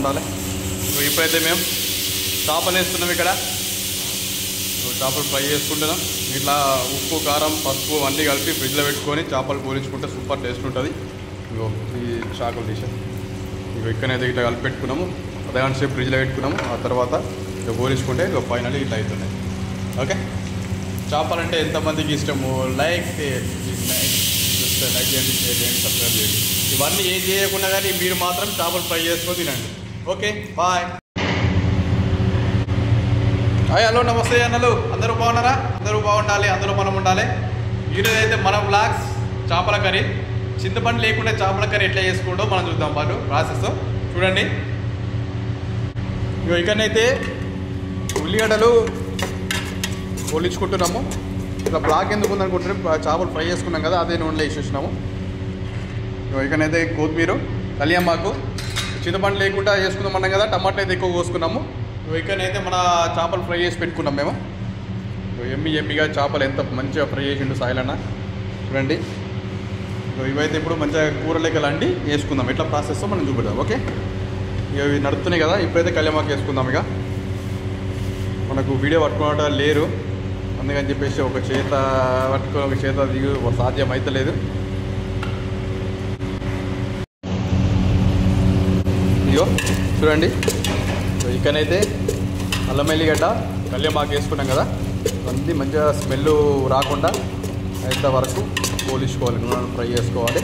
ఉండాలి. ఇప్పుడైతే మేము చేపలు వేస్తున్నాం. ఇక్కడ చేపలు ఫ్రై చేసుకుంటున్నాం. ఇట్లా ఉప్పు, కారం, పసుపు అన్నీ కలిపి ఫ్రిడ్జ్లో పెట్టుకొని చేపలు కూరించుకుంటే సూపర్ టేస్ట్ ఉంటుంది. ఇగో ఈ చాకులు తీసాం. ఇగో ఇక్కడైతే ఇట్లా కలిపి పెట్టుకున్నాము. అర్ధగంట సేపు ఫ్రిడ్జ్లో పెట్టుకున్నాము. ఆ తర్వాత ఇక కూరించుకుంటే ఇక ఫైనల్లీ ఇట్లా అవుతున్నాయి. ఓకే, చేపలంటే ఎంతమందికి ఇష్టము? లైక్ చేయండి, షేర్ చేయండి, సబ్స్క్రైబ్ చేయండి. ఇవన్నీ ఏం చేయకుండా కానీ మీరు మాత్రం చేపలు ఫ్రై చేసుకొని తినండి. Okay, bye. హాయ్, హలో, నమస్తే అన్నలు. అందరూ బాగున్నారా? అందరూ బాగుండాలి, అందులో మనం ఉండాలి. ఈరోజు అయితే మన వ్లాగ్స్ చేపల కర్రీ. చింతపండు లేకుండా చేపల కర్రీ ఎట్లా చేసుకుంటో మనం చూద్దాం. పాటు ప్రాసెస్ చూడండి. ఇక్కడనైతే ఉల్లిగడ్డలు ఒలిచుకుంటున్నాము. ఇట్లా బ్లాక్ ఎందుకు ఉందనుకుంటే చేపలు ఫ్రై చేసుకున్నాం కదా, అదే నూనెలో వేసేసినాము. ఇక్కడనైతే కొత్తిమీర, కలియమ్మాకు, చింతపండు లేకుండా వేసుకుందామన్నాం కదా, టమాటా అయితే ఎక్కువ కోసుకున్నాము. ఇక్కడనైతే మన చేపలు ఫ్రై చేసి పెట్టుకున్నాం మేము. ఎమ్మిగా చేపలు ఎంత మంచిగా ఫ్రై చేసిండు సాయిలన్న. చూడండి, ఇవైతే ఇప్పుడు మంచిగా కూర లెక్కలు అండి వేసుకుందాం. ఎట్లా ప్రాసెస్ మనం చూపెడదాం. ఓకే, ఇవి నడుస్తున్నాయి కదా. ఇప్పుడైతే కలియమ్మాకు వేసుకుందాం. ఇక మనకు వీడియో పట్టుకోవడం లేరు, అందుకని చెప్పేసి ఒక చేత పట్టుకొని ఒక చేత దిగు సాధ్యం అవుతలేదు. ఇగో చూడండి, ఇక్కడైతే అల్లం ఎల్లిగడ్డ కలియమ్మాకు వేసుకున్నాం కదా, అన్నీ మంచిగా స్మెల్ రాకుండా ఇంతవరకు పోలించుకోవాలి, నూనె ఫ్రై చేసుకోవాలి.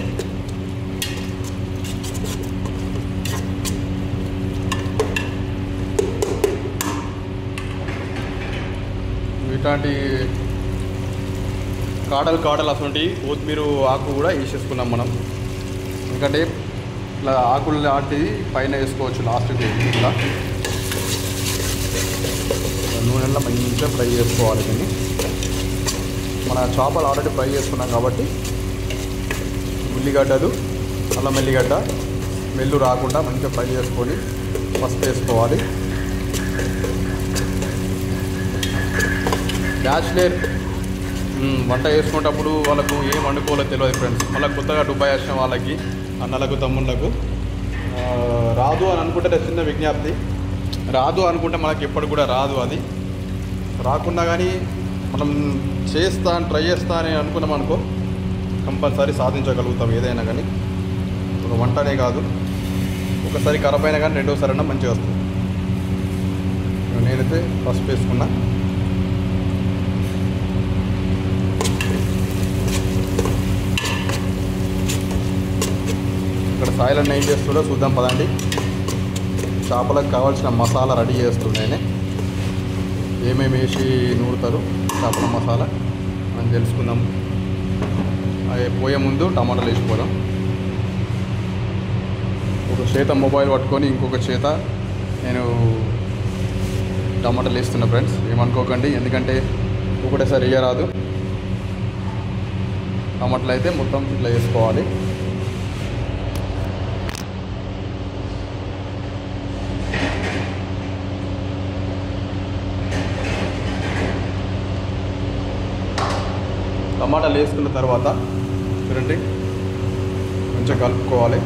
ఇట్లాంటి కాడలు అటువంటి కొత్తిమీర ఆకు కూడా వేసేసుకున్నాం మనం. ఎందుకంటే ఇట్లా ఆకులు లాంటిది పైన వేసుకోవచ్చు లాస్ట్కి. ఇట్లా నూనెలో మంచిగా ఫ్రై చేసుకోవాలి. దీన్ని మన చేపలు ఆల్రెడీ ఫ్రై చేసుకున్నాం కాబట్టి ఉల్లిగడ్డలు, అల్లం ఎల్లిగడ్డ స్మెల్ రాకుండా మంచిగా ఫ్రై చేసుకొని పసుపు వేసుకోవాలి. బ్యాచులర్ వంట చేసుకునేటప్పుడు వాళ్ళకు ఏం వండుకోవాలో తెలియదు ఫ్రెండ్స్. మళ్ళీ కొత్తగా దుబాయ్ వచ్చిన వాళ్ళకి, అన్నలకు, తమ్ముళ్ళకు రాదు అని అనుకుంటే చిన్న విజ్ఞప్తి. రాదు అనుకుంటే మనకి ఎప్పుడు కూడా రాదు. అది రాకుండా కానీ మనం ట్రై చేస్తా అని అనుకున్నాం అనుకో, కంపల్సరీ సాధించగలుగుతాం ఏదైనా. కానీ ఒక వంటనే కాదు, ఒకసారి ఖరాబ్ అయినా కానీ రెండోసారి అయినా మంచిగా వస్తుంది. నేనైతే పసుపు వేసుకున్నా. ఇక్కడ సాయిలన్న ఏం చేస్తుండో చూద్దాం పదండి. చేపలకు కావాల్సిన మసాలా రెడీ చేస్తుండేనే. ఏమేమి వేసి నూరుతారు చేపల మసాలా అని తెలుసుకుందాం. అవి పోయే ముందు టమాటాలు వేసిపోదాం. ఒక చేత మొబైల్ పట్టుకొని ఇంకొక చేత నేను టమాటాలు వేస్తున్నా ఫ్రెండ్స్. ఏమనుకోకండి, ఎందుకంటే ఒకటేసారి వేయరాదు. టమాటాలు అయితే మొత్తం ఇట్లా వేసుకోవాలి. టమాటాలు వేసుకున్న తర్వాత చూడండి కొంచెం కలుపుకోవాలి.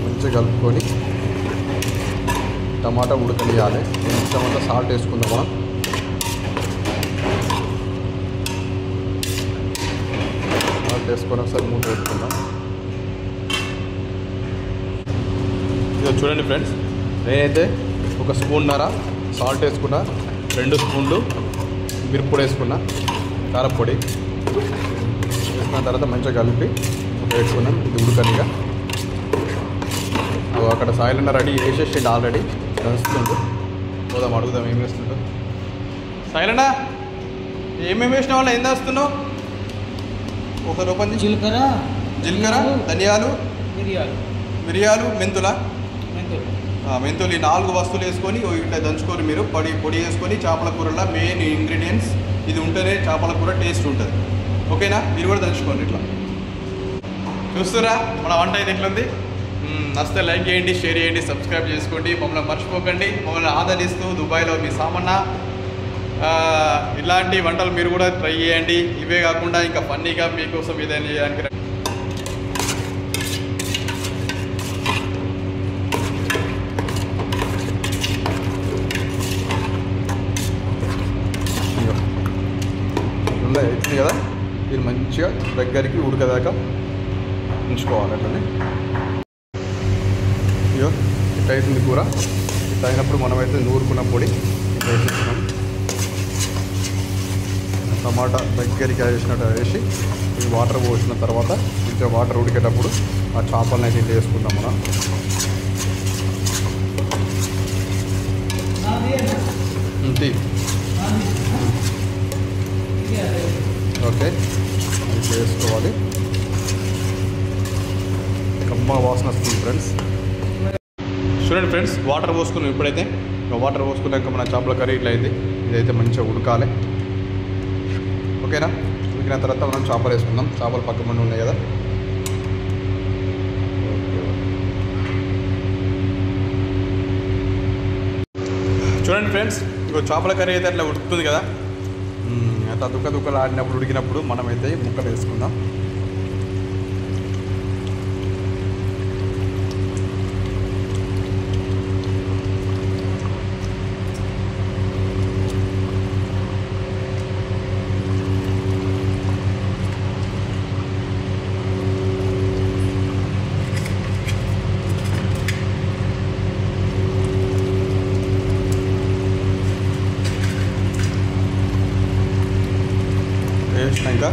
మంచిగా కలుపుకొని టమాటా ఉడకనియాలి. కొంచెం అంతా సాల్ట్ వేసుకుందాం మనం. సాల్ట్ వేసుకొని ఒకసారి మూత వేసుకుందాం. ఇక చూడండి ఫ్రెండ్స్, నేనైతే ఒక స్పూన్నర సాల్ట్ వేసుకున్నా, 2 స్పూన్లు మిరప్పొడి వేసుకున్నా, కారపొడి వేసుకున్న తర్వాత మంచిగా కలిపి వేసుకున్నాం. ఇది ఉడకనిగా అక్కడ సాయిలన్న రెడీ వేసేసిండు, ఆల్రెడీ దంచుతుండు. పోదాం, అడుగుదాం ఏం వేస్తుండో. సాయిలన్న ఏమేమి వేసిన వాళ్ళు ఏం వేస్తున్నావు? ఒక రూపాయి జీలకర్ర, ధనియాలు, మిరియాలు, మెంతులు ఈ 4 వస్తువులు వేసుకొని ఇట్లా దంచుకొని మీరు పొడి వేసుకొని చేపల కూరలో మెయిన్ ఇంగ్రీడియంట్స్ ఇది ఉంటేనే చేపల కూర టేస్ట్ ఉంటుంది. ఓకేనా? మీరు కూడా దంచుకోండి. ఇట్లా చూస్తురా మన వంట అయితే ఎట్లుంది. నచ్చితే లైక్ చేయండి, షేర్ చేయండి, సబ్స్క్రైబ్ చేసుకోండి. మమ్మల్ని మర్చిపోకండి. మమ్మల్ని ఆదరిస్తూ దుబాయ్లో మీ సామన్న ఇలాంటి వంటలు మీరు కూడా ట్రై చేయండి. ఇవే కాకుండా ఇంకా ఫన్నీగా మీకోసం ఏదైనా చేయడానికి అవుతుంది కదా. ఇది మంచిగా దగ్గరికి ఉడకదాకా ఉంచుకోవాలి. అట్లనే ఇయో ఇట్ అవుతుంది కూర. ఇట్ అయినప్పుడు మనమైతే నూరుకున్న పొడి ఇట్లా వేసేస్తున్నాం. టమాటా దగ్గరికి వేసినట్టు వేసి ఈ వాటర్ పోసిన తర్వాత కొంచెం వాటర్ ఉడికేటప్పుడు ఆ చేపలను అయితే ఇట్లా వేసుకుంటాం మనం. ఇంటి ఓకే అది వేసుకోవాలి. కమ్మ వాసన వస్తుంది ఫ్రెండ్స్. చూడండి ఫ్రెండ్స్, వాటర్ పోసుకున్నాం. ఇప్పుడైతే వాటర్ పోసుకున్నాక మన చేపల కర్రీ ఇట్లా అయితే ఇదైతే మంచిగా ఉడకాలి. ఓకేనా? ఉడికిన తర్వాత మనం చేపలు వేసుకుందాం. చేపలు పక్క మండి ఉన్నాయి కదా. చూడండి ఫ్రెండ్స్, ఇంకో చేపల కర్రీ అయితే అట్లా ఉడుకుతుంది కదా. అట్లా దుక్కలు ఆడినప్పుడు ఉడికినప్పుడు మనమైతే ముక్కలు వేసుకుందాం. వేసినాక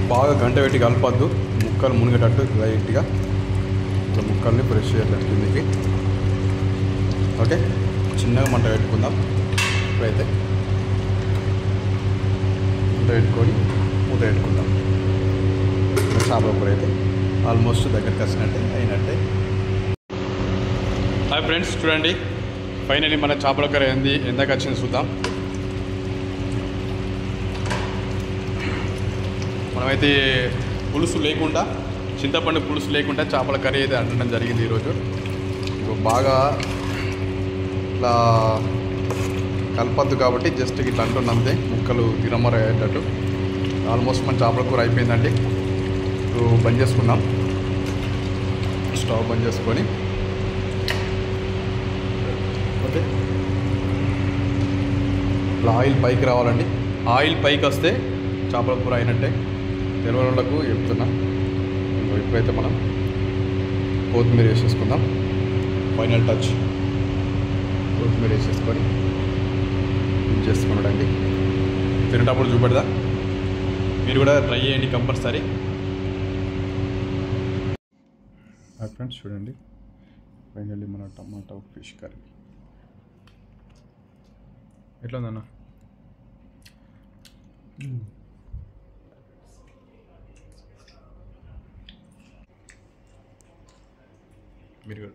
బాగా గంట పెట్టి కలపద్దు, ముక్కలు మునిగేటట్టు లైట్గా ఇట్లా ముక్కల్ని ప్రెస్ చేయాలి కిందికి. ఓకే, చిన్నగా మంట పెట్టుకుందాం. ఇప్పుడైతే మంట పెట్టుకొని మూత పెట్టుకుందాం. చేపల కూర అయితే ఆల్మోస్ట్ దగ్గరికి వచ్చినట్టే అయినట్టే. హాయ్ ఫ్రెండ్స్, చూడండి ఫైనలీ మన చేపల కూర ఎందాక వచ్చింది చూద్దాం. మనమైతే పులుసు లేకుండా, చింతపండు పులుసు లేకుండా చేపల కర్రీ అయితే వండడం జరిగింది ఈరోజు. బాగా ఇట్లా కలపద్దు కాబట్టి జస్ట్ ఇట్లా అంటున్నంతే, ముక్కలు తిరమర అయ్యేటట్టు. ఆల్మోస్ట్ మన చేపల కూర అయిపోయిందండి. ఇప్పుడు బంద్ చేసుకుందాం. స్టవ్ బంద్ చేసుకొని ఓకే, ఇట్లా ఆయిల్ పైకి రావాలండి. ఆయిల్ పైకి వస్తే చేపల కూర అయినట్టే. తెలవలకు చెప్తున్నా. ఇప్పుడైతే మనం కొత్తిమీర వేసేసుకుందాం. ఫైనల్ టచ్ కొత్తిమీర వేసేసుకొని చేసుకున్నాడండి. తినేటప్పుడు చూపెడదా, మీరు కూడా ట్రై చేయండి కంపల్సరీ. ఫ్రెండ్స్ చూడండి, ఫైనల్లీ మన టమాటా ఫిష్ కర్రీ ఎట్లా ఉందన్న? మీరు